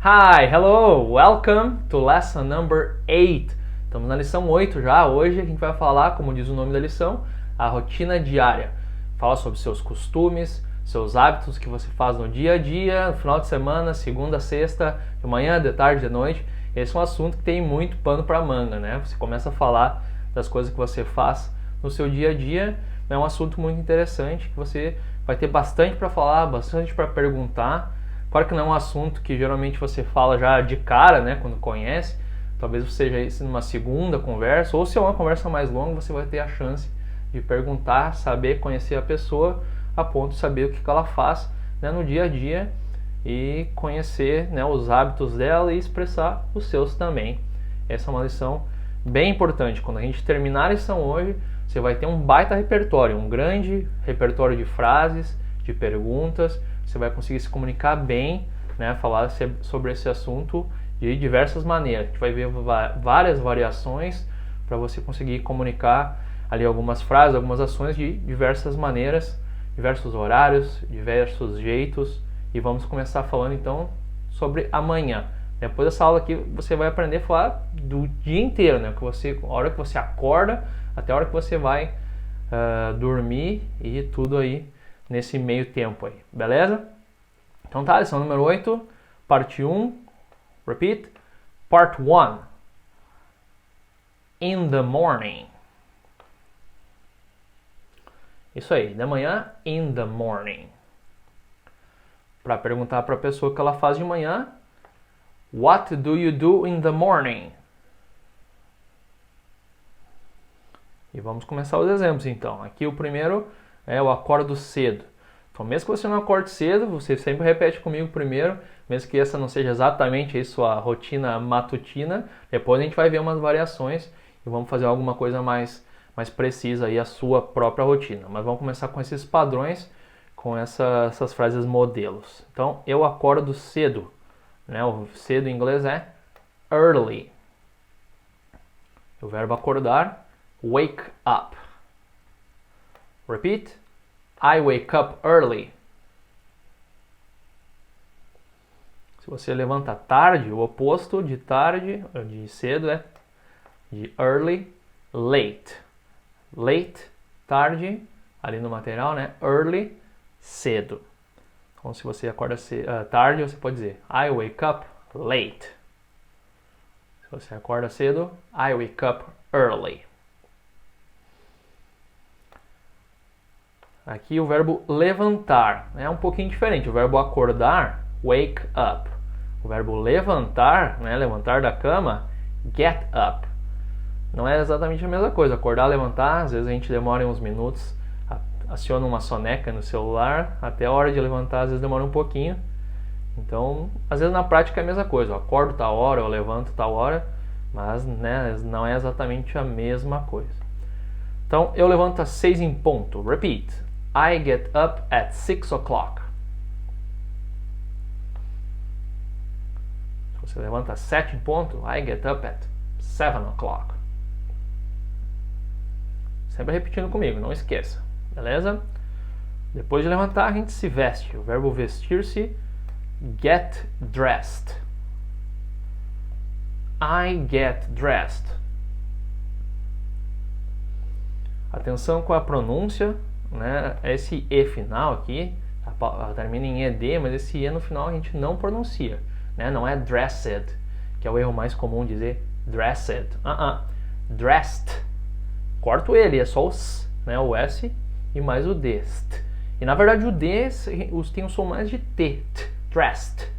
Hi, hello, welcome to lesson number 8. Estamos na lição 8 já. Hoje a gente vai falar, como diz o nome da lição, a rotina diária. Fala sobre seus costumes, seus hábitos que você faz no dia a dia, no final de semana, segunda, sexta, de manhã, de tarde, de noite. Esse é um assunto que tem muito pano para manga, né? Você começa a falar das coisas que você faz no seu dia a dia. É um assunto muito interessante que você vai ter bastante para falar, bastante para perguntar. Claro que não é um assunto que geralmente você fala já de cara, né, quando conhece. Talvez seja isso numa segunda conversa, ou se é uma conversa mais longa, você vai ter a chance de perguntar, saber, conhecer a pessoa, a ponto de saber o que ela faz, né, no dia a dia e conhecer, né, os hábitos dela e expressar os seus também. Essa é uma lição bem importante. Quando a gente terminar a lição hoje, você vai ter um baita repertório, um grande repertório de frases, de perguntas. Você vai conseguir se comunicar bem, né, falar sobre esse assunto de diversas maneiras. A gente vai ver várias variações para você conseguir comunicar ali algumas frases, algumas ações de diversas maneiras, diversos horários, diversos jeitos. E vamos começar falando então sobre amanhã. Depois dessa aula aqui você vai aprender a falar do dia inteiro, né? A hora que você acorda até a hora que você vai dormir e tudo aí nesse meio tempo aí, beleza? Então tá, lição número 8, parte 1, repeat, part 1, in the morning. Isso aí, de manhã, in the morning. Para perguntar para a pessoa o que ela faz de manhã, what do you do in the morning? E vamos começar os exemplos então. Aqui o primeiro é eu acordo cedo. Então, mesmo que você não acorde cedo, você sempre repete comigo primeiro, mesmo que essa não seja exatamente a sua rotina matutina, depois a gente vai ver umas variações e vamos fazer alguma coisa mais precisa aí, a sua própria rotina. Mas vamos começar com esses padrões, com essas frases modelos. Então, eu acordo cedo, né? O cedo em inglês é early. O verbo acordar, wake up. Repeat. I wake up early. Se você levanta tarde, o oposto de tarde, de cedo é de early, late. Late, tarde, ali no material, né? Early, cedo. Então, se você acorda tarde, você pode dizer I wake up late. Se você acorda cedo, I wake up early. Aqui o verbo levantar é um pouquinho diferente. O verbo acordar, wake up. O verbo levantar, né, levantar da cama, get up. Não é exatamente a mesma coisa. Acordar, levantar, às vezes a gente demora uns minutos, aciona uma soneca no celular, até a hora de levantar às vezes demora um pouquinho. Então, às vezes na prática é a mesma coisa. Eu acordo tal hora, eu levanto tal hora, mas né, não é exatamente a mesma coisa. Então, eu levanto às 6 em ponto. Repeat. I get up at 6 o'clock. Se você levanta às 7 em ponto, I get up at 7 o'clock. Sempre repetindo comigo, não esqueça. Beleza? Depois de levantar, a gente se veste. O verbo vestir-se, get dressed. I get dressed. Atenção com a pronúncia, né? Esse E final aqui, termina em ED, mas esse E no final a gente não pronuncia, né? Não é dressed, que é o erro mais comum dizer dressed. Dressed. Corto ele, é só o S, né? O S e mais o D. E na verdade o D tem um som mais de T. Dressed.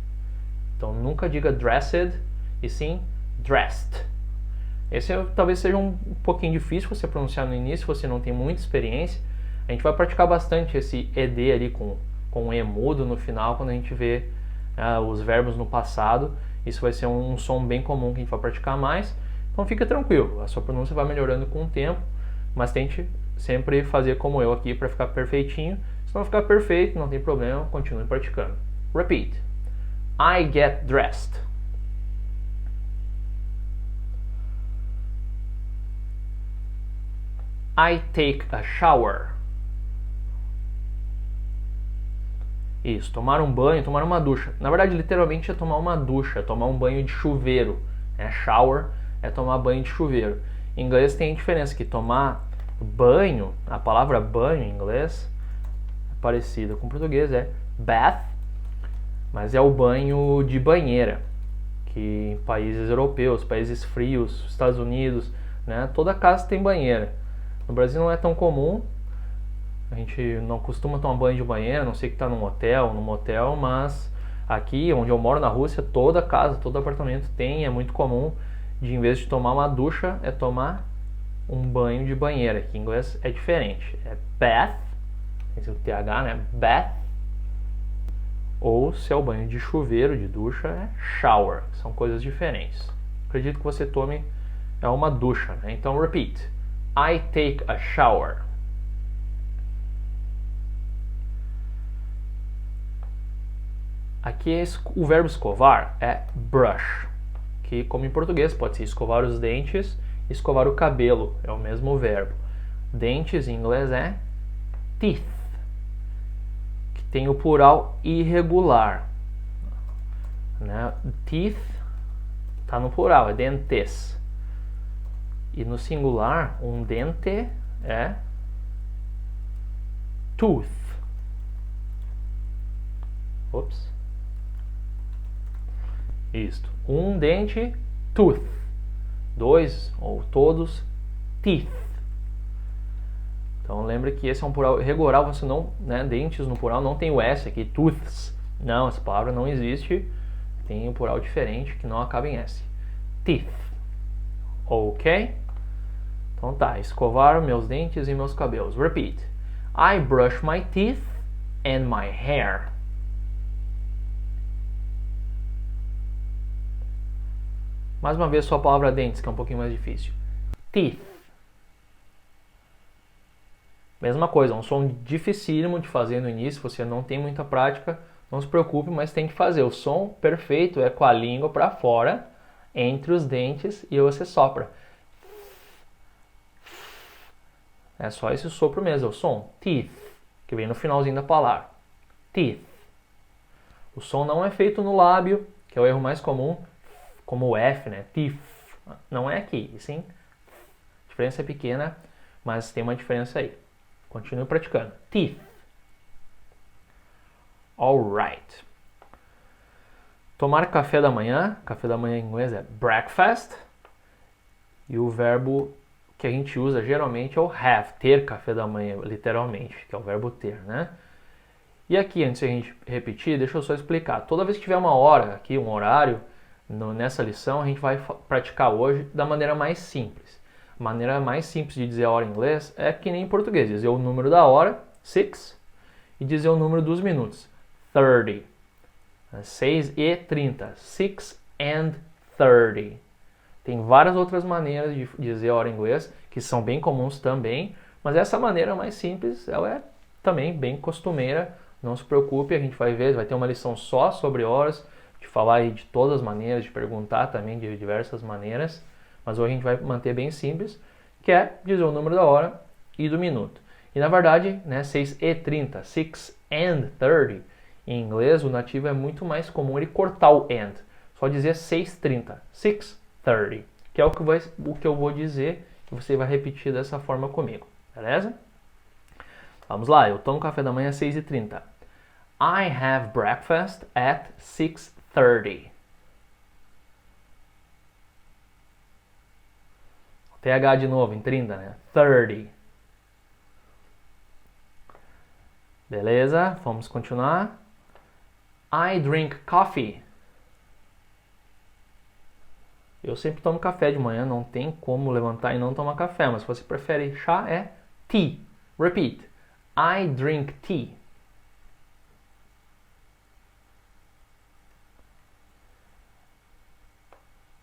Então nunca diga dressed, e sim dressed. Esse talvez seja um pouquinho difícil você pronunciar no início, se você não tem muita experiência. A gente vai praticar bastante esse ED ali com um E mudo no final, quando a gente vê os verbos no passado. Isso vai ser um som bem comum que a gente vai praticar mais. Então fica tranquilo, a sua pronúncia vai melhorando com o tempo, mas tente sempre fazer como eu aqui para ficar perfeitinho. Se não ficar perfeito, não tem problema, continue praticando. Repeat. I get dressed. I take a shower. Isso, tomar um banho, tomar uma ducha. Na verdade, literalmente é tomar uma ducha, tomar um banho de chuveiro. Shower é tomar banho de chuveiro. Em inglês tem diferença que tomar banho, a palavra banho em inglês é parecida com o português, é bath, mas é o banho de banheira, que em países europeus, países frios, Estados Unidos, né, toda casa tem banheira. No Brasil não é tão comum, a gente não costuma tomar banho de banheira, a não sei que está num hotel, num motel, mas aqui onde eu moro na Rússia, toda casa, todo apartamento tem, é muito comum de em vez de tomar uma ducha, é tomar um banho de banheira, que em inglês é diferente, é bath, esse é o TH, né, bath, ou se é o banho de chuveiro, de ducha, é shower, são coisas diferentes. Acredito que você tome uma ducha, né? Então repeat, I take a shower. Aqui o verbo escovar é brush, que como em português pode ser escovar os dentes, escovar o cabelo, é o mesmo verbo. Dentes em inglês é teeth, que tem o plural irregular, né? Teeth está no plural, é dentes. E no singular, um dente é tooth. Ops. Isto. Um dente, tooth. Dois ou todos, teeth. Então lembre que esse é um plural irregular, você não, né, dentes no plural não tem o S aqui, tooths. Não, essa palavra não existe. Tem um plural diferente que não acaba em S. Teeth. Ok? Então tá, escovar meus dentes e meus cabelos. Repeat. I brush my teeth and my hair. Mais uma vez só a palavra dentes, que é um pouquinho mais difícil. Teeth. Mesma coisa, um som dificílimo de fazer no início, você não tem muita prática, não se preocupe, mas tem que fazer. O som perfeito é com a língua para fora, entre os dentes, e você sopra. É só esse sopro mesmo, é o som. Teeth, que vem no finalzinho da palavra. Teeth. O som não é feito no lábio, que é o erro mais comum, como o F, né? Teeth. Não é aqui, sim. A diferença é pequena, mas tem uma diferença aí. Continue praticando. Teeth. Alright. Tomar café da manhã. Café da manhã em inglês é breakfast. E o verbo que a gente usa geralmente é o have, ter café da manhã, literalmente, que é o verbo ter, né? E aqui, antes de a gente repetir, deixa eu só explicar. Toda vez que tiver uma hora aqui, um horário, nessa lição, a gente vai praticar hoje da maneira mais simples. A maneira mais simples de dizer a hora em inglês é que nem em português, dizer o número da hora, 6, e dizer o número dos minutos, 30. 6:30, 6 and 30. Tem várias outras maneiras de dizer a hora em inglês, que são bem comuns também, mas essa maneira mais simples, ela é também bem costumeira, não se preocupe, a gente vai ver, vai ter uma lição só sobre horas, de falar aí de todas as maneiras, de perguntar também de diversas maneiras, mas hoje a gente vai manter bem simples, que é dizer o número da hora e do minuto. E na verdade, né, 6:30, 6 and 30, em inglês o nativo é muito mais comum ele cortar o and, só dizer 6:30, 6:30, que é o que eu vou dizer e você vai repetir dessa forma comigo, beleza? Vamos lá, eu tomo café da manhã às 6:30. I have breakfast at 6:30. TH de novo, em 30, né? 30. Beleza, vamos continuar. I drink coffee. Eu sempre tomo café de manhã, não tem como levantar e não tomar café, mas se você prefere chá, é tea. Repeat. I drink tea.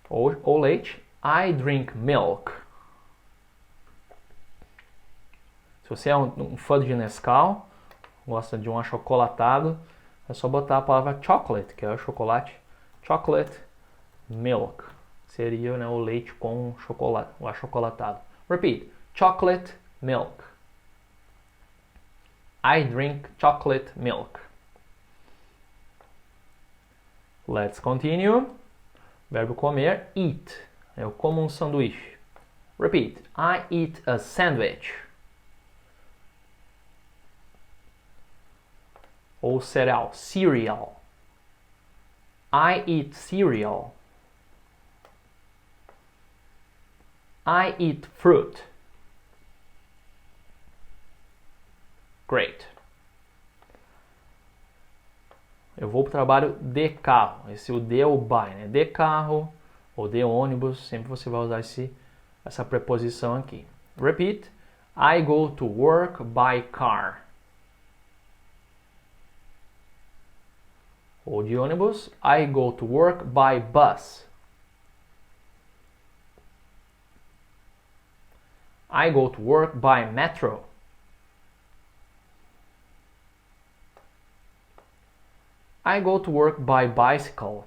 Ou leite. I drink milk. Se você é um fã de Nescau, gosta de um achocolatado, é só botar a palavra chocolate, que é o chocolate. Chocolate milk. Seria, né, o leite com chocolate, o achocolatado. Repeat. Chocolate milk. I drink chocolate milk. Let's continue. Verbo comer, eat. Eu como um sanduíche. Repeat. I eat a sandwich. Ou cereal, cereal. I eat cereal. I eat fruit. Great. Eu vou para o trabalho de carro. Esse o de é o by, né? De carro ou de ônibus. Sempre você vai usar essa preposição aqui. Repeat. I go to work by car. Ou de ônibus. I go to work by bus. I go to work by metro. I go to work by bicycle.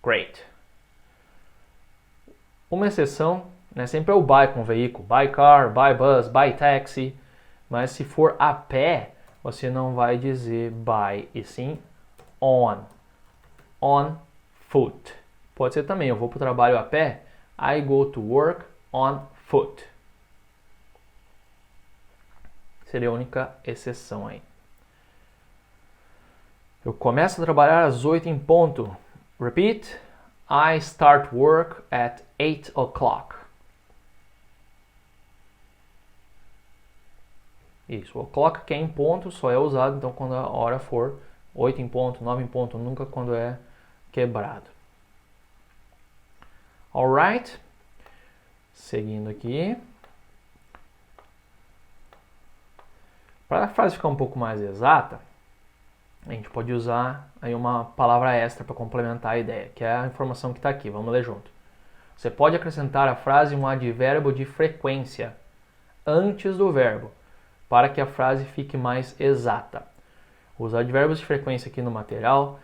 Great. Uma exceção, né, sempre é o by com veículo. By car, by bus, by taxi. Mas se for a pé, você não vai dizer by, e sim on. On foot. Pode ser também, eu vou para o trabalho a pé. I go to work on foot. Seria a única exceção aí. Eu começo a trabalhar às 8 em ponto. Repeat. I start work at 8 o'clock. Isso, o o'clock que é em ponto só é usado então quando a hora for 8 em ponto, 9 em ponto, nunca quando é quebrado. Alright? Seguindo aqui. Para a frase ficar um pouco mais exata, a gente pode usar aí uma palavra extra para complementar a ideia, que é a informação que está aqui. Vamos ler junto. Você pode acrescentar à frase um advérbio de frequência antes do verbo, para que a frase fique mais exata. Os advérbios de frequência aqui no material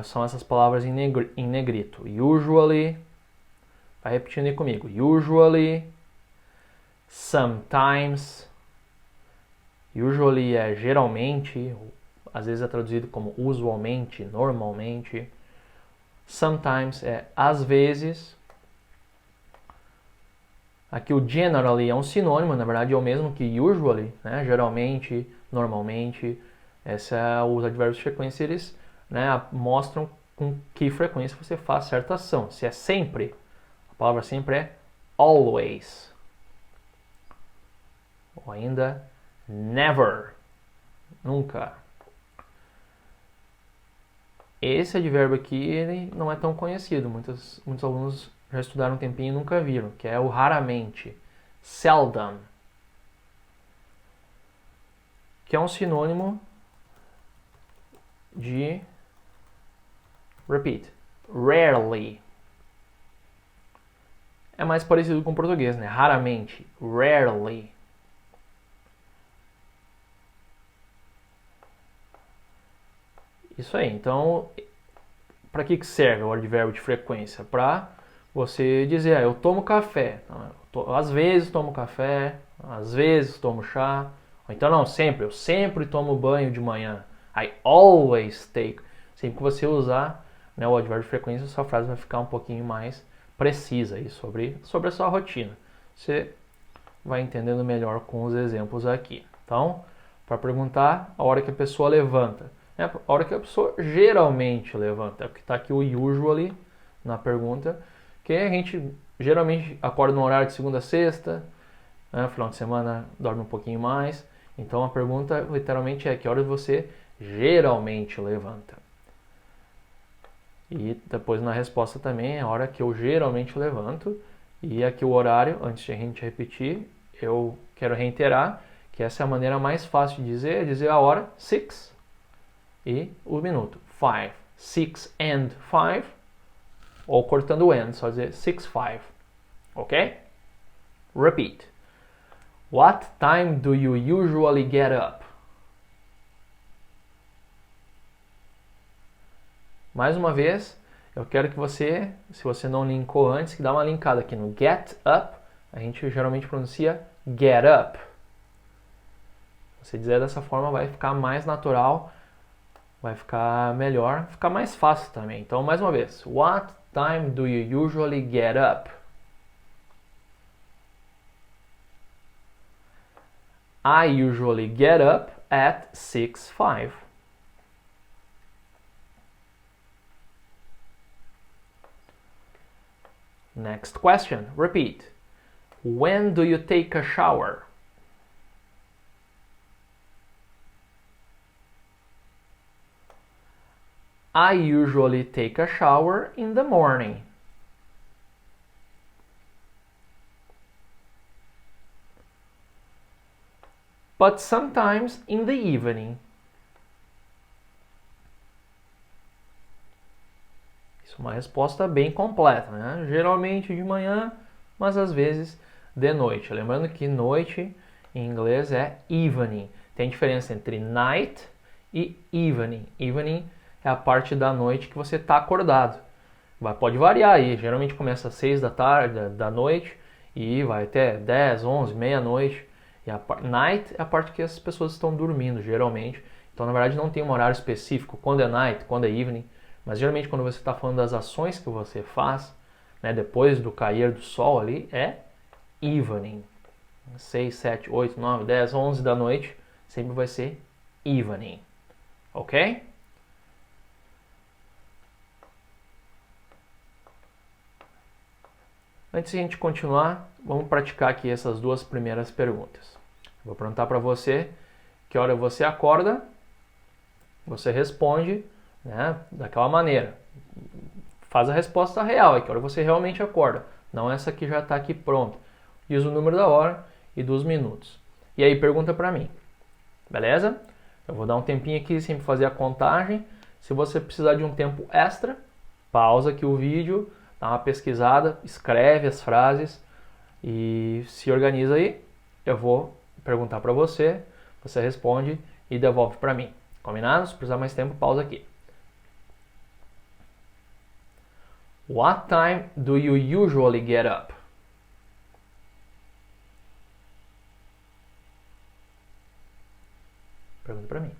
são essas palavras em negrito. Usually, vai repetindo aí comigo. Usually, sometimes, usually é geralmente, às vezes é traduzido como usualmente, normalmente. Sometimes é às vezes. Aqui o generally é um sinônimo, na verdade é o mesmo que usually, né? Geralmente, normalmente. Os advérbios de frequência, eles, né, mostram com que frequência você faz certa ação. Se é sempre, a palavra sempre é always. Ou ainda never, nunca. Esse advérbio aqui ele não é tão conhecido, muitos alunos já estudaram um tempinho e nunca viram, que é o raramente, seldom, que é um sinônimo de, repeat, rarely. É mais parecido com o português, né? Raramente, rarely. Isso aí, então, para que serve o advérbio de frequência? Para você dizer, eu tomo café, às vezes tomo café, às vezes tomo chá, ou então não, sempre, eu sempre tomo banho de manhã. I always take. Sempre que você usar, né, o advérbio de frequência, a sua frase vai ficar um pouquinho mais precisa aí sobre a sua rotina. Você vai entendendo melhor com os exemplos aqui. Então, para perguntar, a hora que a pessoa levanta. A hora que a pessoa geralmente levanta. É o que está aqui o usually na pergunta. Que a gente geralmente acorda no horário de segunda a sexta. Né? Final de semana dorme um pouquinho mais. Então a pergunta literalmente é que horas você geralmente levanta. E depois na resposta também é a hora que eu geralmente levanto. E aqui o horário, antes de a gente repetir, eu quero reiterar que essa é a maneira mais fácil de dizer, é dizer a hora 6 e o minuto 5. 6 and 5, ou cortando o and, só dizer 6:05, ok? Repeat. What time do you usually get up? Mais uma vez, eu quero que você, se você não linkou antes, que dá uma linkada aqui no get up. A gente geralmente pronuncia get up. Você dizer dessa forma vai ficar mais natural vai ficar melhor, ficar mais fácil também. Então, mais uma vez, what time do you usually get up? I usually get up at 6:05. Next question, repeat. When do you take a shower? I usually take a shower in the morning. But sometimes in the evening. Isso é uma resposta bem completa, né? Geralmente de manhã, mas às vezes de noite. Lembrando que noite em inglês é evening. Tem diferença entre night e evening. Evening é a parte da noite que você está acordado. Pode variar aí. Geralmente começa às 6 da tarde, da noite, e vai até 10, 11, meia-noite. E a night é a parte que as pessoas estão dormindo, geralmente. Então, na verdade, não tem um horário específico, quando é night, quando é evening. Mas, geralmente, quando você está falando das ações que você faz, né, depois do cair do sol ali, é evening. 6, 7, 8, 9, 10, 11 da noite, sempre vai ser evening. Ok? Antes de a gente continuar, vamos praticar aqui essas duas primeiras perguntas. Vou perguntar para você que hora você acorda, você responde, né, daquela maneira. Faz a resposta real, é que hora você realmente acorda, não essa que já está aqui pronta. Diz o número da hora e dos minutos. E aí pergunta para mim, beleza? Eu vou dar um tempinho aqui sem fazer a contagem. Se você precisar de um tempo extra, pausa aqui o vídeo, dá uma pesquisada, escreve as frases e se organiza aí. Eu vou perguntar para você, você responde e devolve para mim. Combinado? Se precisar mais tempo, pausa aqui. What time do you usually get up? Pergunta para mim.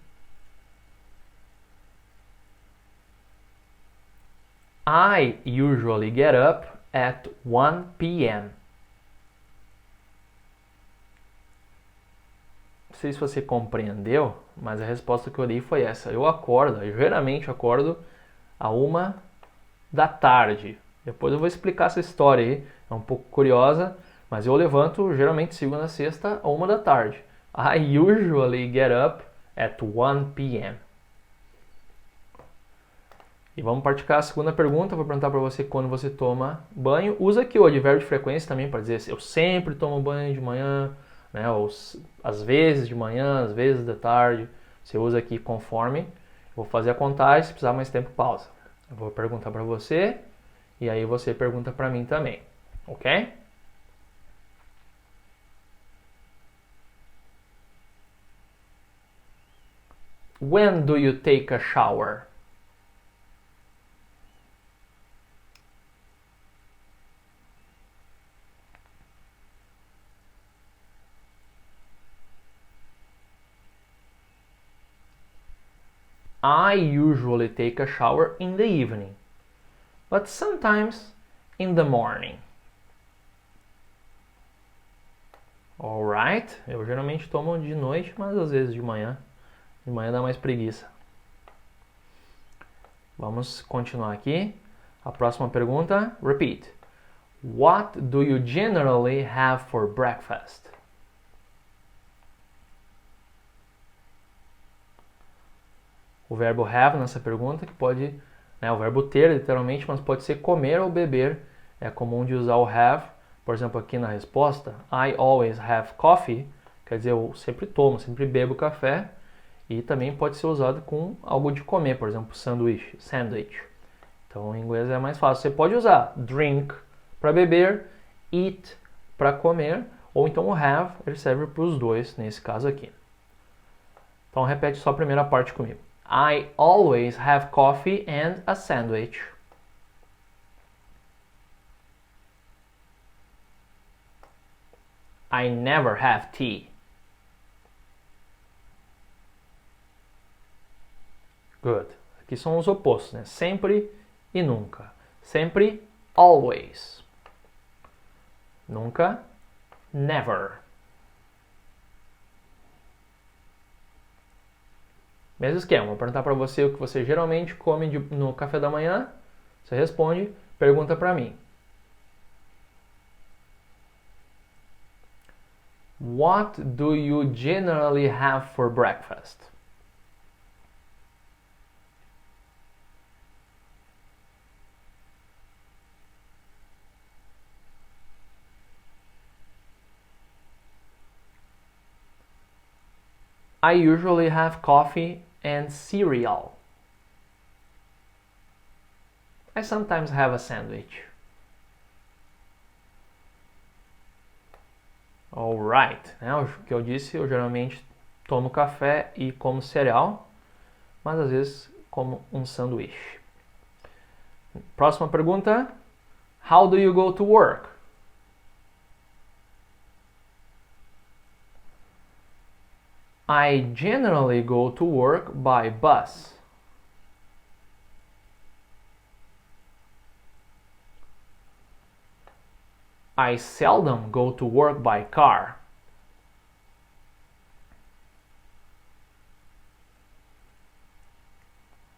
I usually get up at 1 p.m. Não sei se você compreendeu, mas a resposta que eu dei foi essa. Eu geralmente acordo a 1 da tarde. Depois eu vou explicar essa história aí, é um pouco curiosa, mas eu levanto geralmente segunda a sexta a 1 da tarde. I usually get up at 1 p.m. E vamos praticar a segunda pergunta. Vou perguntar para você quando você toma banho. Usa aqui o advérbio de frequência também para dizer eu sempre tomo banho de manhã, né? Ou às vezes de manhã, às vezes da tarde. Você usa aqui conforme. Vou fazer a contagem, se precisar mais tempo, pausa. Eu vou perguntar para você e aí você pergunta para mim também, ok? When do you take a shower? I usually take a shower in the evening, but sometimes in the morning. Alright? Eu geralmente tomo de noite, mas às vezes de manhã. De manhã dá mais preguiça. Vamos continuar aqui. A próxima pergunta, repeat. What do you generally have for breakfast? O verbo have nessa pergunta, que pode, né, o verbo ter literalmente, mas pode ser comer ou beber. É comum de usar o have, por exemplo, aqui na resposta, I always have coffee, quer dizer, eu sempre tomo, sempre bebo café, e também pode ser usado com algo de comer, por exemplo, sanduíche, sandwich. Então, em inglês é mais fácil. Você pode usar drink para beber, eat para comer, ou então o have, ele serve para os dois, nesse caso aqui. Então, repete só a primeira parte comigo. I always have coffee and a sandwich. I never have tea. Good. Aqui são os opostos, né? Sempre e nunca. Sempre, always. Nunca, never. Mesmo esquema, vou perguntar para você o que você geralmente come no café da manhã. Você responde, pergunta para mim. What do you generally have for breakfast? I usually have coffee and cereal. I sometimes have a sandwich. Alright, né? O que eu disse, eu geralmente tomo café e como cereal, mas às vezes como um sanduíche. Próxima pergunta. How do you go to work? I generally go to work by bus. I seldom go to work by car.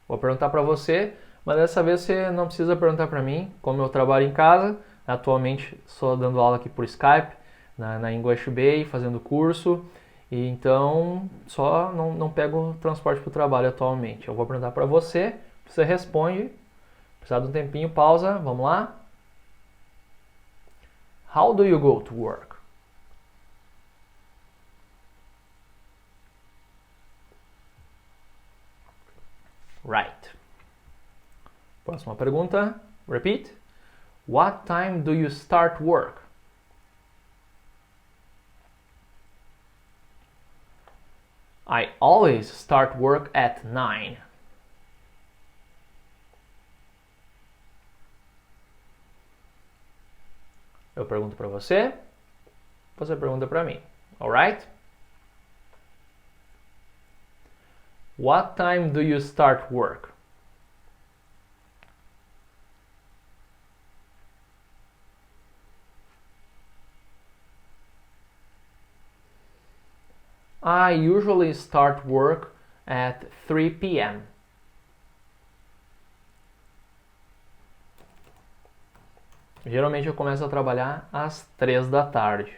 Vou perguntar para você, mas dessa vez você não precisa perguntar para mim, como eu trabalho em casa. Atualmente estou dando aula aqui por Skype, na English Bay, fazendo curso. E então só não pego transporte para o trabalho atualmente. Eu vou perguntar para você, você responde. Precisar de um tempinho, pausa, vamos lá. How do you go to work? Right. Próxima pergunta. Repeat. What time do you start work? I always start work at 9. Eu pergunto para você, você pergunta para mim. Alright? What time do you start work? I usually start work at 3 p.m. Geralmente eu começo a trabalhar às 3 da tarde.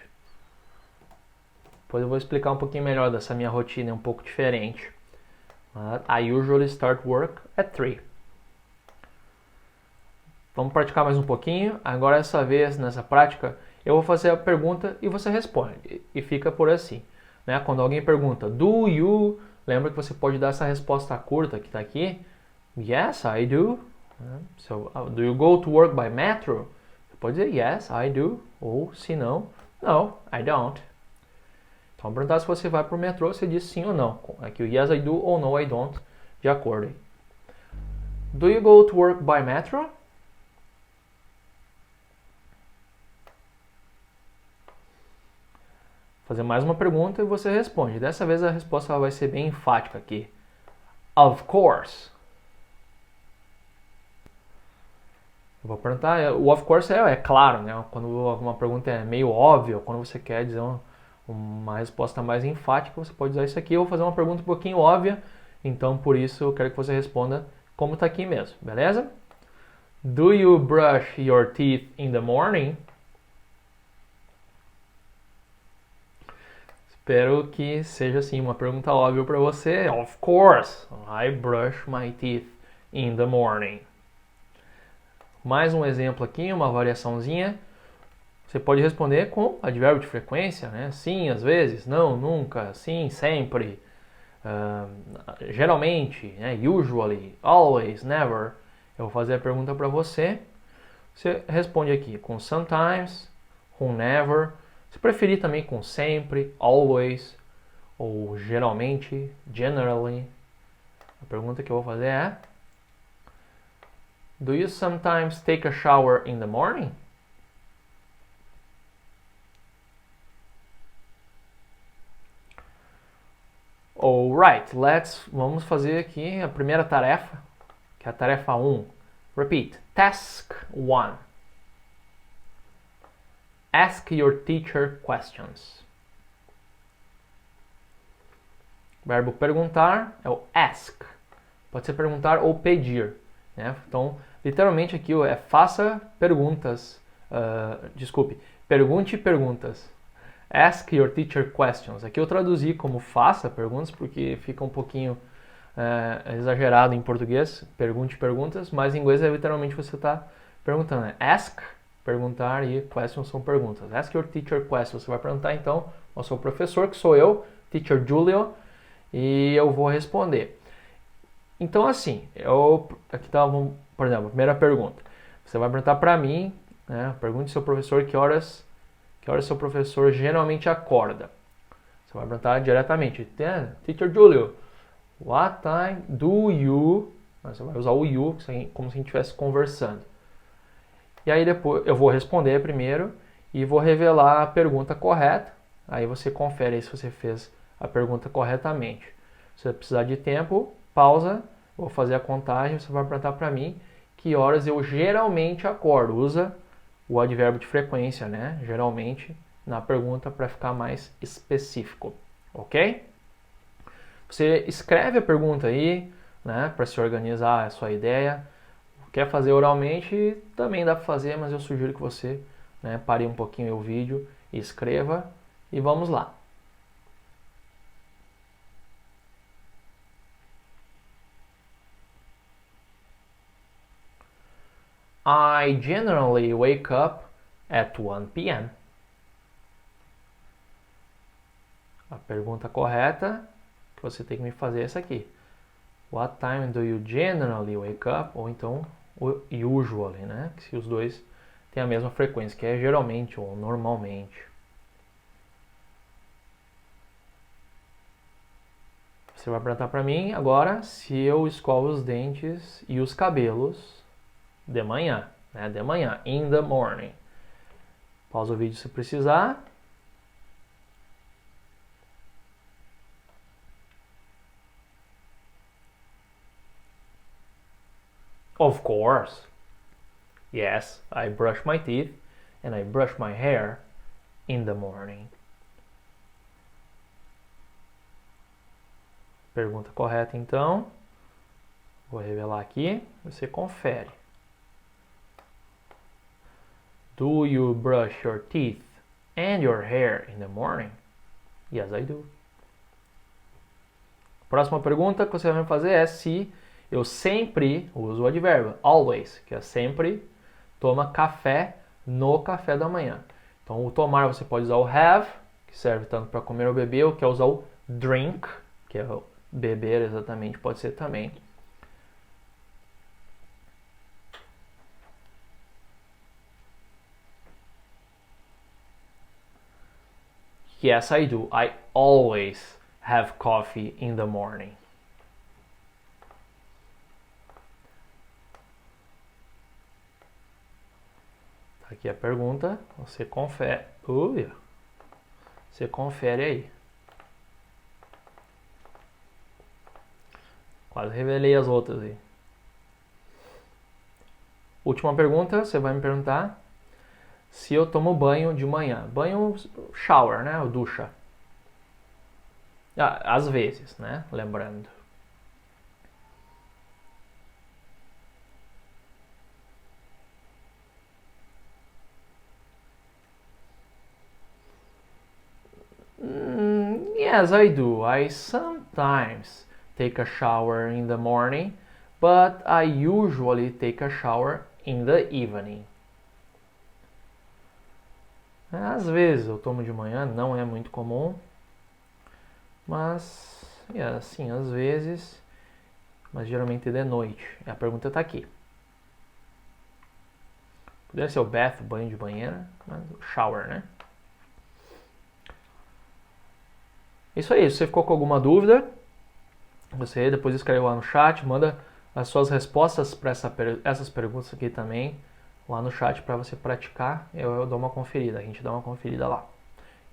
Depois eu vou explicar um pouquinho melhor dessa minha rotina, é um pouco diferente. I usually start work at 3. Vamos praticar mais um pouquinho. Agora dessa vez, nessa prática, eu vou fazer a pergunta e você responde. E fica por assim. Né? Quando alguém pergunta, do you... Lembra que você pode dar essa resposta curta que está aqui. Yes, I do. So, do you go to work by metro? Você pode dizer yes, I do. Ou se não, no, I don't. Então, perguntar se você vai para o metrô, você diz sim ou não. Aqui o yes, I do ou no, I don't, de acordo. Do you go to work by metro? Fazer mais uma pergunta e você responde. Dessa vez a resposta vai ser bem enfática aqui. Of course. Eu vou perguntar, o of course é claro, né? Quando uma pergunta é meio óbvia, quando você quer dizer uma resposta mais enfática, você pode usar isso aqui. Eu vou fazer uma pergunta um pouquinho óbvia, então por isso eu quero que você responda como está aqui mesmo, beleza? Do you brush your teeth in the morning? Espero que seja assim uma pergunta óbvia para você. Of course, I brush my teeth in the morning. Mais um exemplo aqui, uma variaçãozinha. Você pode responder com advérbio de frequência, né? Sim, às vezes, não, nunca, sim, sempre, geralmente, né? Usually, always, never. Eu vou fazer a pergunta para você. Você responde aqui com sometimes, com never. Se preferir também com sempre, always, ou geralmente, generally. A pergunta que eu vou fazer é: do you sometimes take a shower in the morning? Alright, vamos fazer aqui a primeira tarefa, que é a tarefa 1. Repeat. Task 1. Ask your teacher questions. O verbo perguntar é o ask. Pode ser perguntar ou pedir, né? Então, literalmente aqui é faça perguntas. Pergunte perguntas. Ask your teacher questions. Aqui eu traduzi como faça perguntas porque fica um pouquinho exagerado em português. Pergunte perguntas, mas em inglês é literalmente você está perguntando. Né? Ask, perguntar, e questions são perguntas. Ask your teacher questions. Você vai perguntar então ao seu professor, que sou eu, Teacher Julio, e eu vou responder. Então assim, aqui tá, por exemplo, a primeira pergunta. Você vai perguntar para mim, né? Pergunte ao seu professor que horas seu professor geralmente acorda. Você vai perguntar diretamente. Teacher Julio, what time do you... Você vai usar o you como se a gente estivesse conversando. E aí depois eu vou responder primeiro e vou revelar a pergunta correta. Aí você confere aí se você fez a pergunta corretamente. Se você precisar de tempo, pausa, vou fazer a contagem, você vai perguntar para mim que horas eu geralmente acordo. Usa o advérbio de frequência, né? Geralmente, na pergunta para ficar mais específico, ok? Você escreve a pergunta aí, né? Para se organizar a sua ideia. Quer fazer oralmente, também dá para fazer, mas eu sugiro que você, né, pare um pouquinho o vídeo, escreva e vamos lá. I generally wake up at 1 p.m. A pergunta correta que você tem que me fazer é essa aqui. What time do you generally wake up? Ou então usually, né? Se os dois têm a mesma frequência, que é geralmente ou normalmente. Você vai perguntar para mim agora se eu escovo os dentes e os cabelos de manhã, né? De manhã, in the morning. Pausa o vídeo se precisar. Of course. Yes, I brush my teeth and I brush my hair in the morning. Pergunta correta então. Vou revelar aqui, você confere. Do you brush your teeth and your hair in the morning? Yes, I do. Próxima pergunta que você vai me fazer é se eu sempre uso o advérbio always, que é sempre toma café no café da manhã. Então, o tomar você pode usar o have, que serve tanto para comer ou beber, ou quer usar o drink, que é o beber exatamente, pode ser também. Yes, I do. I always have coffee in the morning. Aqui a pergunta, você confere. Você confere aí. Quase revelei as outras aí. Última pergunta, você vai me perguntar se eu tomo banho de manhã. Banho, shower, né? Ou ducha. Às vezes, né? Lembrando. Yes, I do. I sometimes take a shower in the morning, but I usually take a shower in the evening. Às vezes eu tomo de manhã, não é muito comum, mas assim, às vezes, mas geralmente de noite. A pergunta está aqui. Poderia ser o bath, banho de banheira, mas o shower, né? Isso aí, se você ficou com alguma dúvida, você depois escreve lá no chat, manda as suas respostas para essas perguntas aqui também, lá no chat para você praticar, eu dou uma conferida, a gente dá uma conferida lá.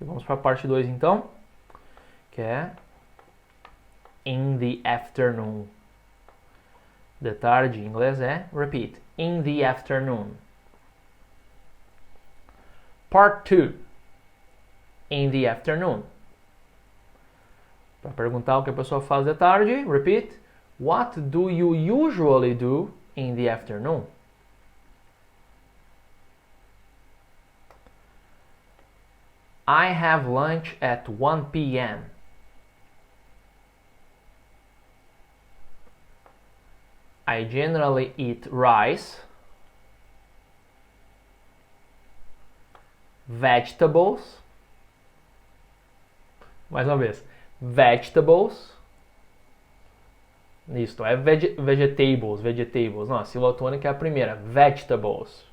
E vamos para a parte 2 então, que é in the afternoon. De tarde em inglês é, repeat, in the afternoon. Part 2, in the afternoon. Para perguntar o que a pessoa faz de tarde, repeat, what do you usually do in the afternoon? I have lunch at 1 p.m. I generally eat rice, vegetables, mais uma vez, vegetables, isto é vegetables, não, a sílaba tônica é a primeira, vegetables,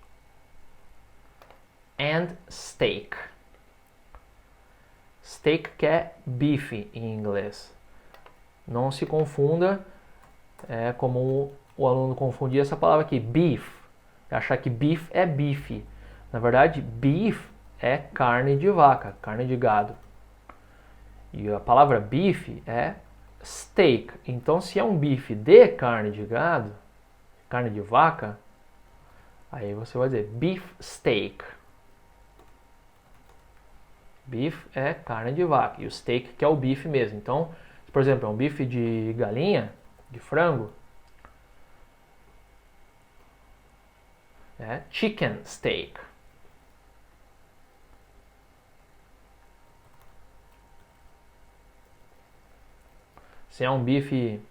and steak. Steak que é beef em inglês. Não se confunda, é como o aluno confundia essa palavra aqui, beef. Achar que beef é bife. Na verdade, beef é carne de vaca, carne de gado. E a palavra beef é steak. Então, se é um bife de carne de gado, carne de vaca, aí você vai dizer beef steak. Beef é carne de vaca e o steak que é o bife mesmo. Então, por exemplo, é um bife de galinha, de frango, é chicken steak. Se é um bife,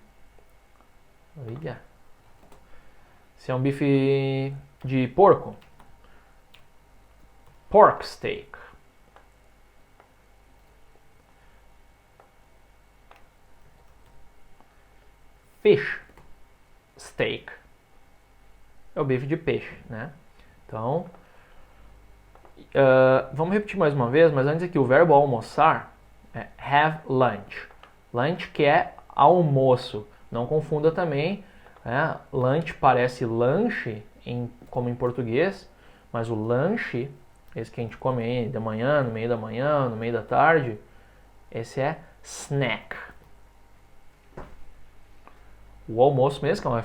se é um bife de porco, pork steak. Fish steak é o bife de peixe, né? Então, vamos repetir mais uma vez, mas antes aqui o verbo almoçar é have lunch. Lunch que é almoço. Não confunda também, né? Lunch parece lanche, como em português, mas o lanche, esse que a gente come aí de manhã, no meio da manhã, no meio da tarde, esse é snack. O almoço mesmo, que é uma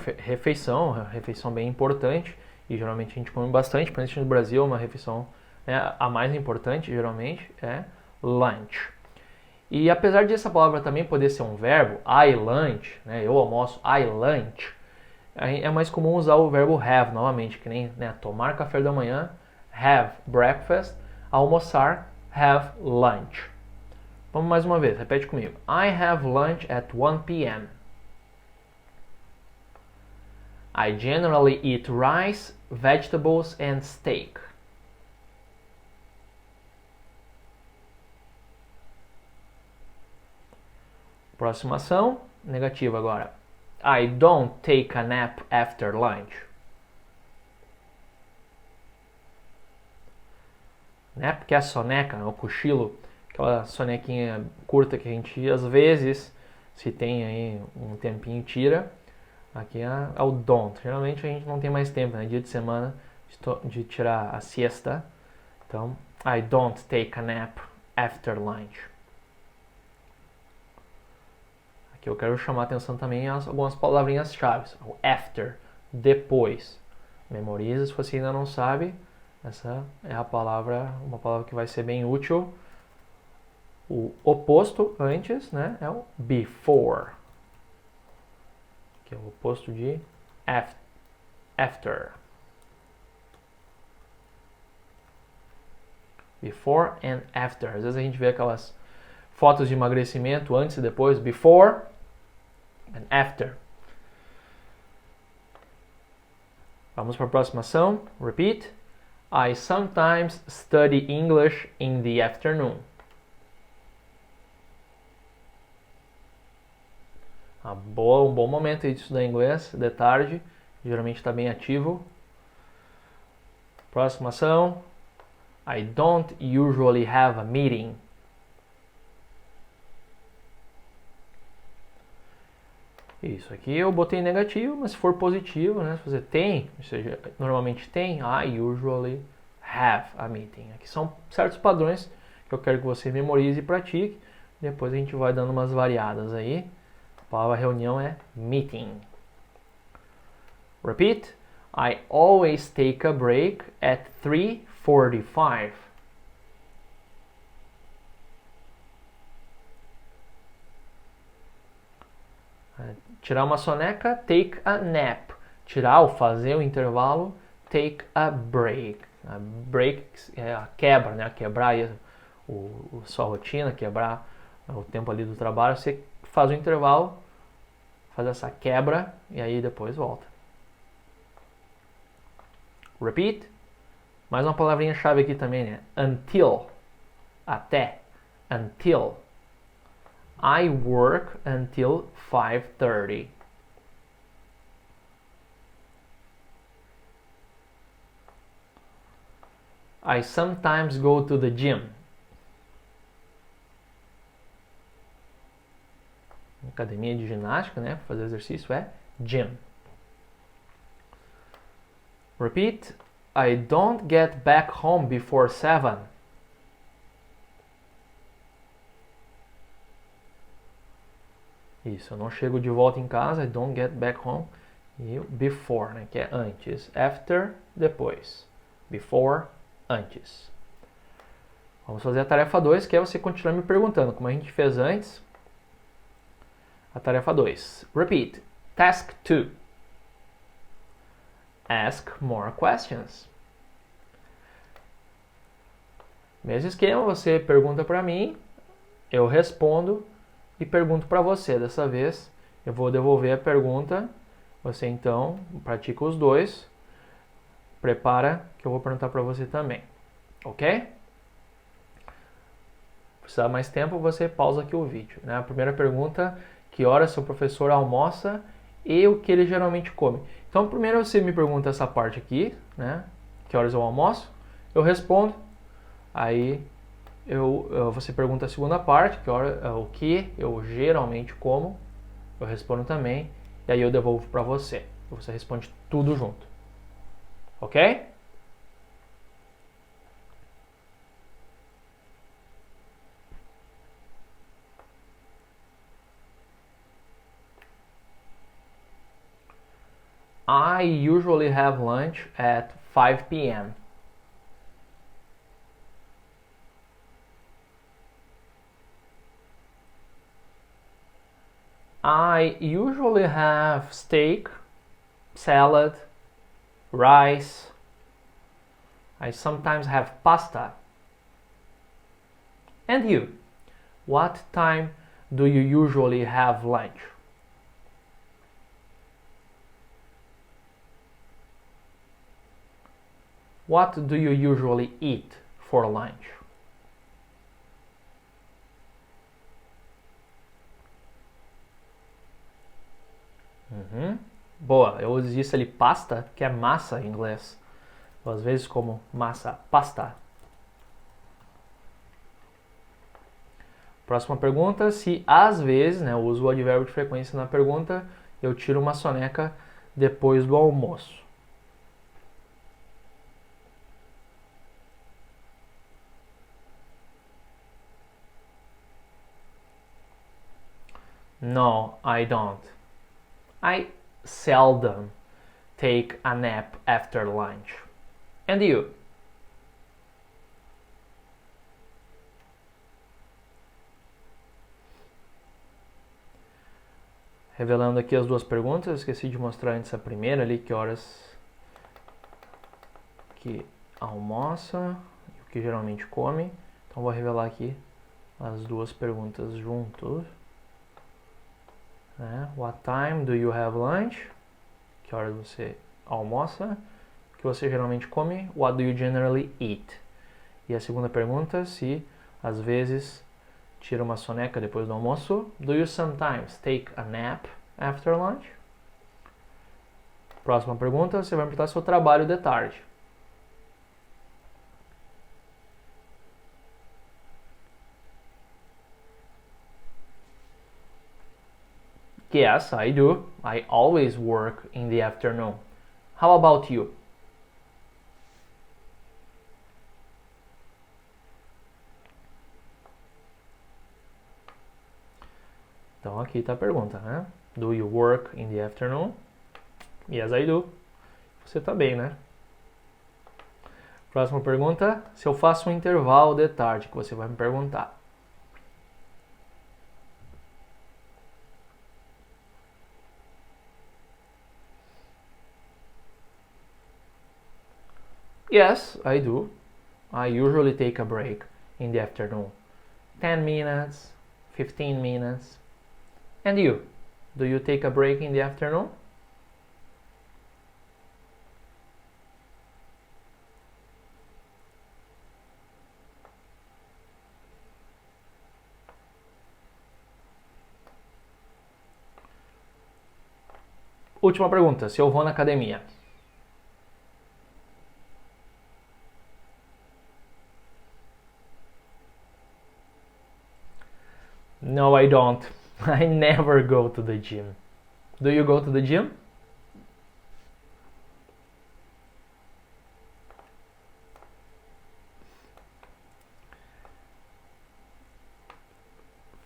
refeição bem importante, e geralmente a gente come bastante, principalmente no Brasil, uma refeição, né, a mais importante, geralmente, é lunch. E apesar de essa palavra também poder ser um verbo, I lunch, né, eu almoço, I lunch, é mais comum usar o verbo have novamente, que nem, né, tomar café da manhã, have breakfast, almoçar, have lunch. Vamos mais uma vez, repete comigo. I have lunch at 1 p.m. I generally eat rice, vegetables and steak. Próxima ação, negativa agora. I don't take a nap after lunch. Nap que é a soneca, o cochilo, aquela sonequinha curta que a gente às vezes, se tem aí um tempinho, tira. Aqui é o don't. Geralmente a gente não tem mais tempo, né? Dia de semana de tirar a siesta. Então, I don't take a nap after lunch. Aqui eu quero chamar a atenção também a algumas palavrinhas-chave. O after, depois. Memoriza, se você ainda não sabe. Essa é a palavra, uma palavra que vai ser bem útil. O oposto antes, né? É o before. Que é o oposto de after. Before and after. Às vezes a gente vê aquelas fotos de emagrecimento antes e depois. Before and after. Vamos para a próxima ação. Repeat. I sometimes study English in the afternoon. Um bom momento de estudar inglês, de tarde, geralmente está bem ativo. Próxima ação. I don't usually have a meeting. Isso aqui eu botei negativo, mas se for positivo, né? Se você tem, ou seja, normalmente tem, I usually have a meeting. Aqui são certos padrões que eu quero que você memorize e pratique. Depois a gente vai dando umas variadas aí. palavra reunião é meeting. Repeat. I always take a break at 3:45. Tirar uma soneca, take a nap. Tirar ou fazer o intervalo, take a break. A break é a quebra, né? Quebrar sua rotina, quebrar o tempo ali do trabalho. Você faz o intervalo, faz essa quebra e aí depois volta. Repeat. Mais uma palavrinha-chave aqui também, né? Until. Até. Until. I work until 5:30. I sometimes go to the gym. Academia de ginástica, né? Para fazer exercício é gym. Repeat. I don't get back home before 7. Isso, eu não chego de volta em casa. I don't get back home. E before, né? Que é antes. After, depois. Before, antes. Vamos fazer a tarefa 2, que é você continuar me perguntando, como a gente fez antes. A tarefa 2. Repeat. Task 2. Ask more questions. Mesmo esquema, você pergunta para mim, eu respondo e pergunto para você. Dessa vez, eu vou devolver a pergunta. Você então pratica os dois. Prepara que eu vou perguntar para você também. Ok? Se precisar mais tempo, você pausa aqui o vídeo. Né? A primeira pergunta, que horas seu professor almoça e o que ele geralmente come. Então, primeiro você me pergunta essa parte aqui, né? Que horas eu almoço? Eu respondo. Aí você pergunta a segunda parte, o que eu geralmente como. Eu respondo também. E aí eu devolvo para você. Você responde tudo junto. Ok? I usually have lunch at 5 p.m. I usually have steak, salad, rice. I sometimes have pasta. And you? What time do you usually have lunch? What do you usually eat for lunch? Boa, eu disse ali pasta, que é massa em inglês. Eu, às vezes como massa, pasta. Próxima pergunta, se às vezes, né, eu uso o advérbio de frequência na pergunta, eu tiro uma soneca depois do almoço. No, I don't. I seldom take a nap after lunch. And you? Revelando aqui as duas perguntas, eu esqueci de mostrar antes a primeira ali, que horas que almoça e o que geralmente come. Então vou revelar aqui as duas perguntas juntos. What time do you have lunch? Que horas você almoça? O que você geralmente come? What do you generally eat? E a segunda pergunta, se às vezes tira uma soneca depois do almoço. Do you sometimes take a nap after lunch? Próxima pergunta, você vai perguntar seu trabalho de tarde. Yes, I do. I always work in the afternoon. How about you? Então aqui está a pergunta, né? Do you work in the afternoon? Yes, I do. Você também, né? Próxima pergunta, se eu faço um intervalo de tarde, que você vai me perguntar. Yes, I do. I usually take a break in the afternoon. 10 minutes, 15 minutes. And you? Do you take a break in the afternoon? Última pergunta, se eu vou na academia. No, I don't. I never go to the gym. Do you go to the gym?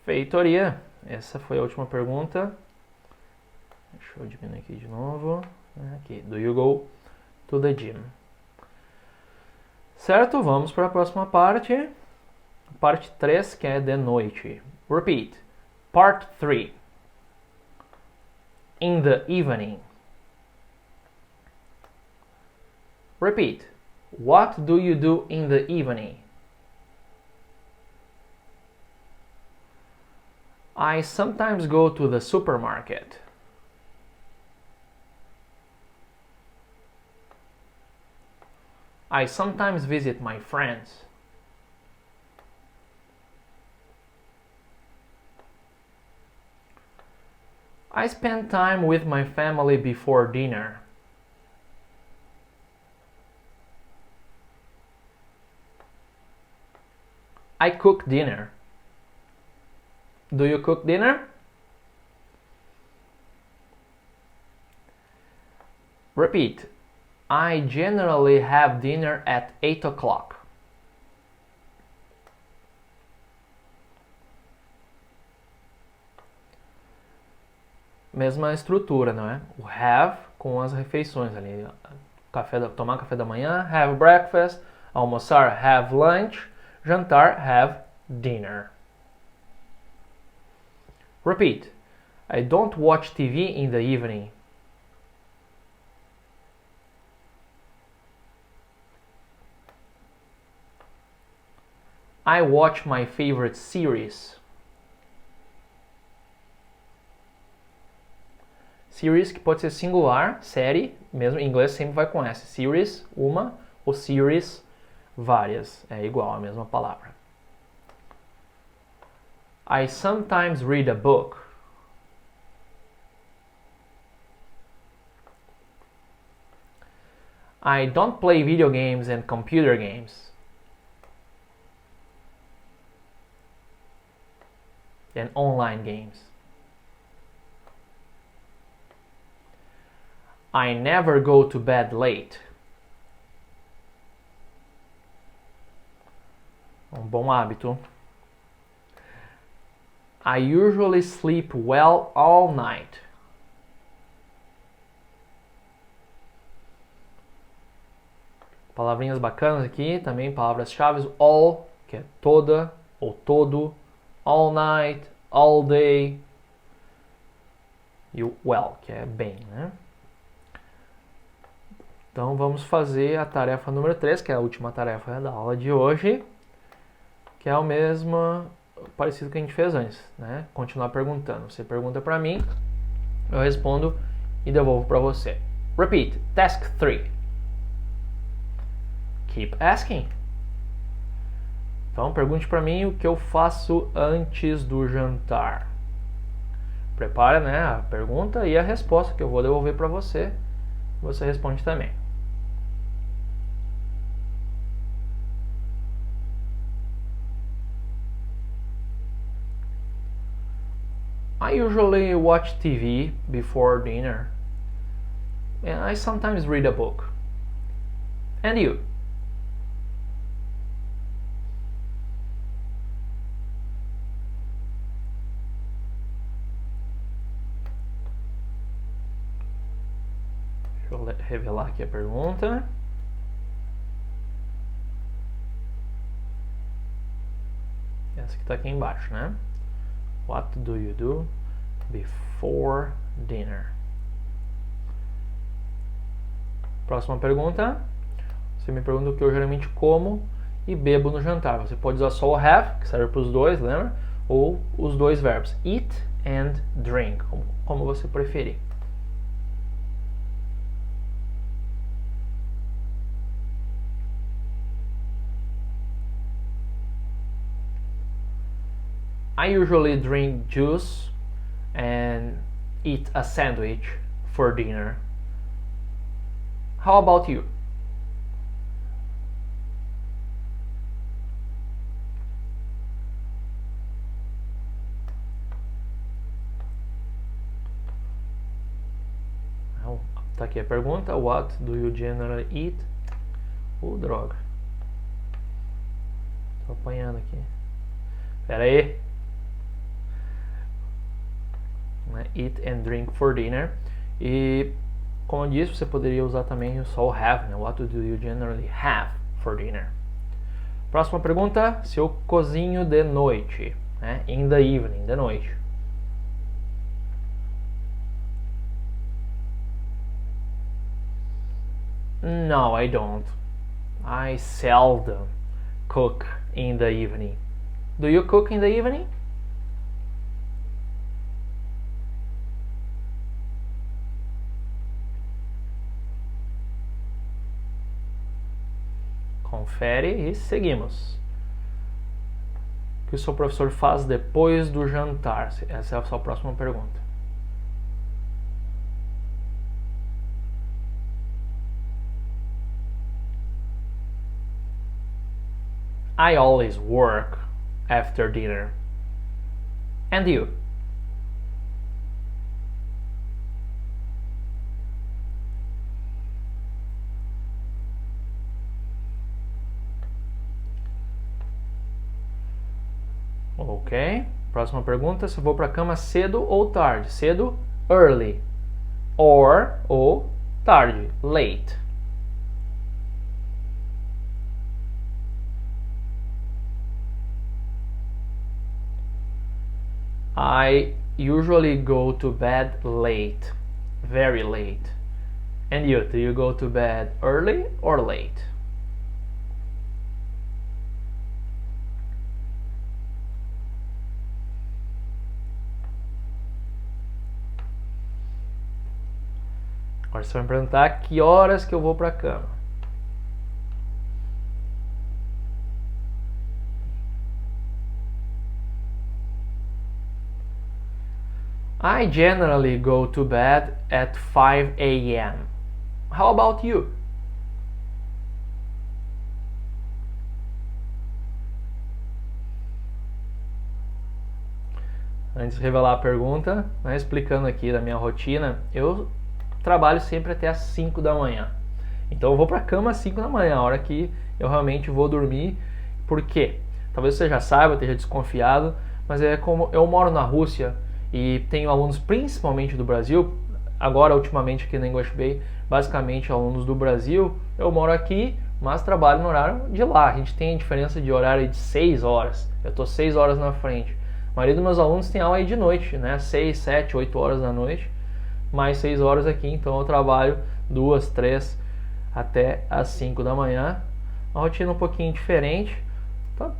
Feitoria. Essa foi a última pergunta. Deixa eu diminuir aqui de novo. Aqui. Do you go to the gym? Certo, vamos para a próxima parte. Parte 3, que é de noite. Repeat. Part 3. In the evening. Repeat. What do you do in the evening? I sometimes go to the supermarket. I sometimes visit my friends. I spend time with my family before dinner. I cook dinner. Do you cook dinner? Repeat. I generally have dinner at 8 o'clock. Mesma estrutura, não é? O have com as refeições ali. Tomar café da manhã, have breakfast. Almoçar, have lunch. Jantar, have dinner. Repeat. I don't watch TV in the evening. I watch my favorite series. Series que pode ser singular, série, mesmo em inglês sempre vai com S. Series, uma, ou series, várias. É igual, a mesma palavra. I sometimes read a book. I don't play video games and computer games. And online games. I never go to bed late. Um bom hábito. I usually sleep well all night. Palavrinhas bacanas aqui, também palavras-chave. All, que é toda ou todo. All night, all day. E o well, que é bem, né? Então vamos fazer a tarefa número 3, que é a última tarefa da aula de hoje, que é o mesmo, parecido que a gente fez antes, né? Continuar perguntando. Você pergunta para mim, eu respondo e devolvo para você. Repeat. Task 3. Keep asking. Então pergunte para mim o que eu faço antes do jantar. Prepara, né, a pergunta e a resposta que eu vou devolver para você. Você responde também. I usually watch TV before dinner. And I sometimes read a book. And you? eu revelar aqui a pergunta. Essa que está aqui embaixo, né? What do you do before dinner? Próxima pergunta. Você me pergunta o que eu geralmente como e bebo no jantar. Você pode usar só o have, que serve para os dois, lembra? Ou os dois verbos, eat and drink, como você preferir. I usually drink juice and eat a sandwich for dinner. How about you? Tá aqui a pergunta. What do you generally eat? Droga. Tô apanhando aqui. Pera aí. Eat and drink for dinner. E, como eu disse, você poderia usar também só o have, né? What do you generally have for dinner? Próxima pergunta. Se eu cozinho de noite, né? In the evening, de noite. No, I don't. I seldom cook in the evening. Do you cook in the evening? Confere e seguimos. O que o seu professor faz depois do jantar? Essa é a sua próxima pergunta. I always work after dinner. And you? Ok. Próxima pergunta. Se eu vou para a cama cedo ou tarde? Cedo, early. Ou tarde, late. I usually go to bed late, very late. And you, do you go to bed early or late? Agora você vai me perguntar que horas que eu vou para a cama. I generally go to bed at 5 a.m. How about you? Antes de revelar a pergunta, explicando aqui da minha rotina, eu trabalho sempre até às 5 da manhã. Então eu vou para a cama às 5 da manhã, a hora que eu realmente vou dormir. Por quê? Talvez você já saiba, esteja desconfiado, mas é como eu moro na Rússia e tenho alunos principalmente do Brasil, agora ultimamente aqui na English Bay, basicamente alunos do Brasil. Eu moro aqui, mas trabalho no horário de lá. A gente tem a diferença de horário de 6 horas, eu estou 6 horas na frente. A maioria dos meus alunos tem aula aí de noite, né? 6, 7, 8 horas da noite, mais 6 horas aqui, então eu trabalho 2, 3 até às 5 da manhã. Uma rotina um pouquinho diferente.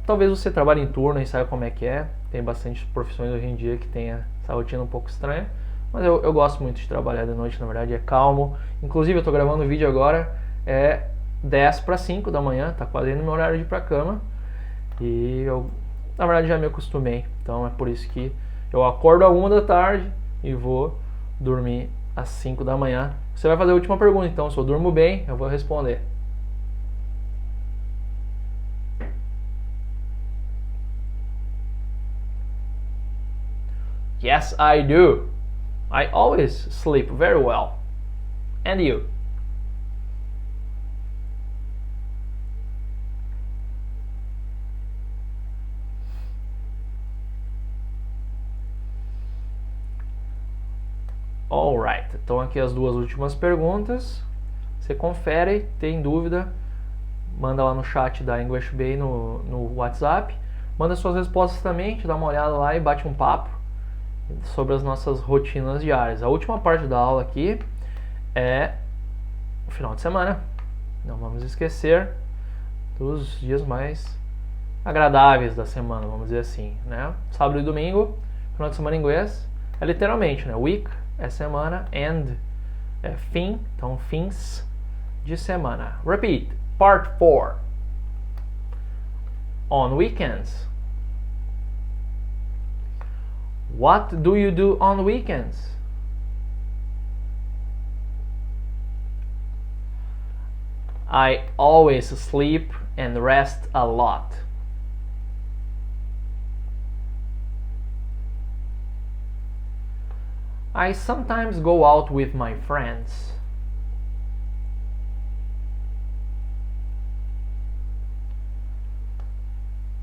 Talvez você trabalhe em turno e saiba como é que é. Tem bastante profissões hoje em dia que tem essa rotina um pouco estranha, mas eu gosto muito de trabalhar de noite, na verdade é calmo. Inclusive eu estou gravando o vídeo agora, é 10 para 5 da manhã, tá quase no meu horário de ir para a cama, e eu na verdade já me acostumei, então é por isso que eu acordo às 1 da tarde e vou dormir às 5 da manhã. Você vai fazer a última pergunta, então se eu durmo bem, eu vou responder. Yes, I do. I always sleep very well. And you? Alright, então aqui as duas últimas perguntas. Você confere, tem dúvida, manda lá no chat da English Bay no WhatsApp. Manda suas respostas também, a gente dá uma olhada lá e bate um papo sobre as nossas rotinas diárias. A última parte da aula aqui é o final de semana. Não vamos esquecer dos dias mais agradáveis da semana, vamos dizer assim, né? Sábado e domingo, final de semana em inglês, é literalmente, né? Week é semana, and é fim, então fins de semana. Repeat, part 4. On weekends. What do you do on weekends? I always sleep and rest a lot. I sometimes go out with my friends.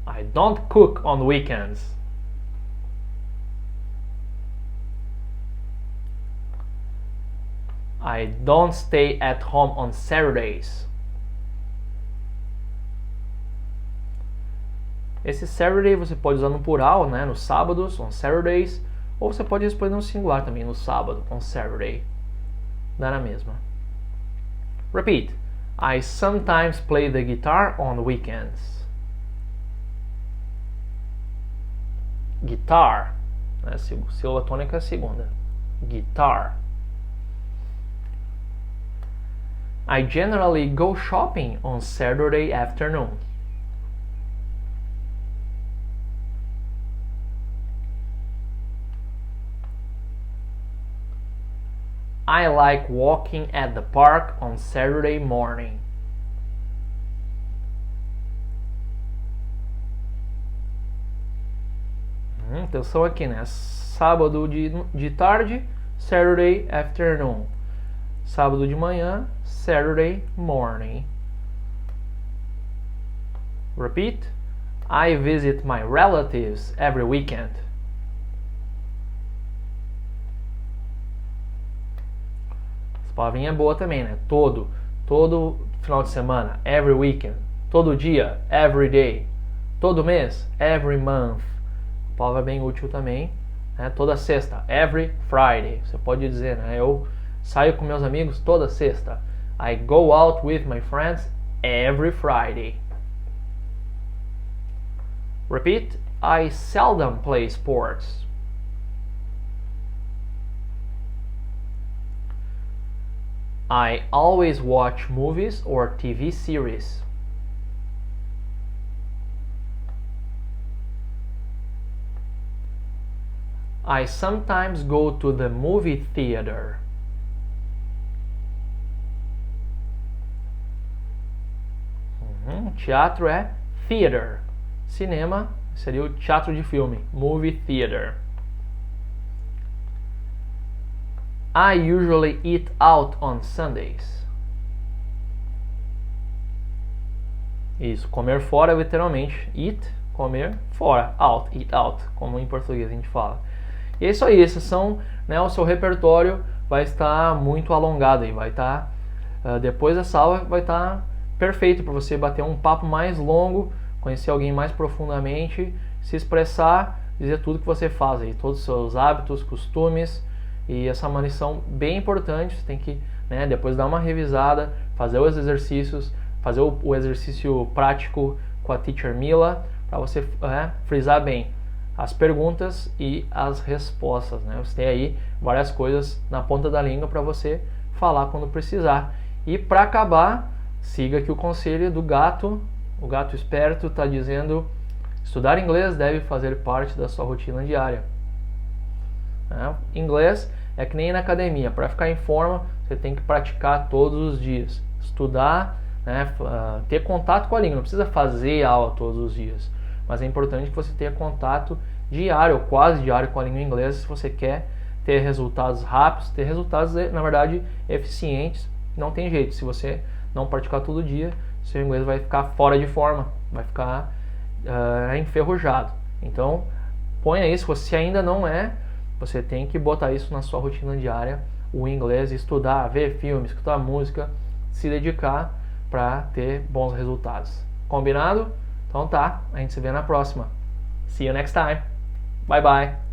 I don't cook on weekends. I don't stay at home on Saturdays. Esse Saturday você pode usar no plural, né? Nos sábados, on Saturdays. Ou você pode responder no singular também, no sábado, on Saturday. Dá na mesma. Repeat. I sometimes play the guitar on weekends. Guitar. Né? Sílaba tônica é a segunda. Guitar. I generally go shopping on Saturday afternoon. I like walking at the park on Saturday morning. Atenção aqui, né? Sábado de tarde, Saturday afternoon. Sábado de manhã, Saturday morning. Repeat. I visit my relatives every weekend. Essa palavrinha é boa também, né? Todo final de semana, every weekend. Todo dia, every day. Todo mês, every month. Palavra bem útil também, né? Toda sexta, every Friday. Você pode dizer, né? Eu saio com meus amigos toda sexta. I go out with my friends every Friday. Repeat. I seldom play sports. I always watch movies or TV series. I sometimes go to the movie theater. Teatro é theater. Cinema seria o teatro de filme, movie theater. I usually eat out on Sundays. Isso, comer fora literalmente. Eat, comer fora. Out, eat out, como em português a gente fala. E é isso aí, esses são, né, o seu repertório vai estar muito alongado aí, vai estar, depois dessa aula vai estar perfeito para você bater um papo mais longo, conhecer alguém mais profundamente, se expressar, dizer tudo que você faz aí, todos os seus hábitos, costumes, e essa é uma lição bem importante, você tem que, né, depois dar uma revisada, fazer os exercícios, fazer o exercício prático com a Teacher Mila, para você frisar bem as perguntas e as respostas, né? Você tem aí várias coisas na ponta da língua para você falar quando precisar. E para acabar, siga aqui o conselho do gato. O gato esperto está dizendo: estudar inglês deve fazer parte da sua rotina diária. Inglês é que nem na academia. Para ficar em forma, você tem que praticar todos os dias. Estudar, né? Ter contato com a língua. Não precisa fazer aula todos os dias. Mas é importante que você tenha contato diário ou quase diário com a língua inglesa se você quer ter resultados rápidos, ter resultados, na verdade, eficientes. Não tem jeito, se você não praticar todo dia, seu inglês vai ficar fora de forma, vai ficar enferrujado. Então, ponha isso, se ainda não é, você tem que botar isso na sua rotina diária, o inglês, estudar, ver filmes, escutar música, se dedicar para ter bons resultados. Combinado? Então tá, a gente se vê na próxima. See you next time. Bye bye.